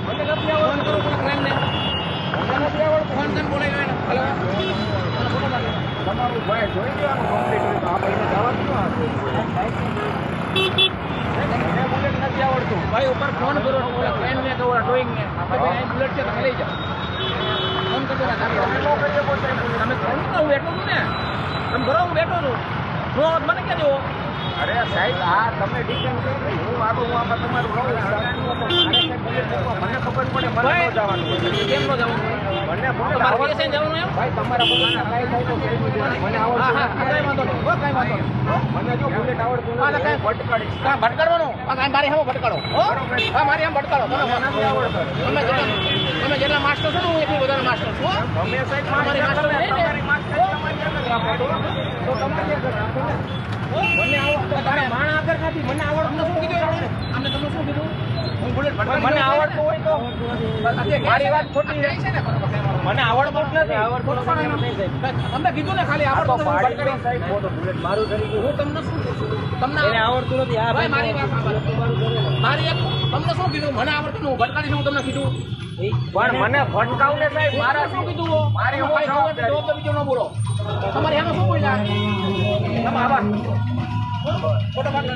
મને નથી આવડતું કરો કોઈ ક્લાયન્ટને મને નથી આવડતું ફોન કરીને બોલાવી લો હલો ફોટો પાડો તમારું ભાઈ જોઈ લેવાનું કમ્પ્લીટ હોય તો આપણે જવાનું મને બુલેટ નથી આવડતું ભાઈ ઉપર ફોન કરો ક્લાયન્ટને કહો ડ્રોઈંગને આપણે ભાઈ અહીં બુલેટ છે તમે લઈ જાઓ ફોન કરજો ને તમે ફોન ના હું બેઠો છું ને તમે કરો હું બેઠો છું હું મને ક્યાં દેવો અરે સાહેબ આ તમે ડિટેલ હું આવું હું આમાં તમારું રહું મને ખબર પડે મને ન જવાનું કેમ ન જવાનું મને તમારે કેસે જવાનું એમ ભાઈ તમારા પોતાના કાઈ થાય તો મને આવડતું હા કાઈ વાંધો નહીં કાઈ વાંધો નહીં મને જો બુલેટ આવડતું નથી કાઈ ભટકાડી કા ભટકાડવાનો આ મારી સામે ભટકાડો હા મારી સામે ભટકાડો મને નથી આવડતું તમે જેટલા માસ્ટર છો ને હું એટલી વધારે માસ્ટર છું તમે સાહેબ મારી માસ્ટર તમારી માસ્ટર તમારી રાખો તો તમારી રાખો મને તારા માણા આગળ નથી મને આવડતું શું કીધું અમને તમને શું કીધું હું બુલેટ મને આવડતું હોય તો મારી વાત ખોટી છે ને મને આવડતું નથી તમને કીધું ને ખાલી આવડતું સાહેબ ફોટો બુલેટ મારું કરી ગયું હું તમને શું તમને એને આવડતું નથી આ ભાઈ મારી વાત મારી એક તમને શું કીધું મને આવડતું હું ભટકાડી હું તમને કીધું પણ મને ભટકાવ ને સાહેબ મારા શું કીધું મારી હું જવાબ બીજો ન બોલો તમારી એમાં શું બોલ્યા તમે આવા ફોટો પાડ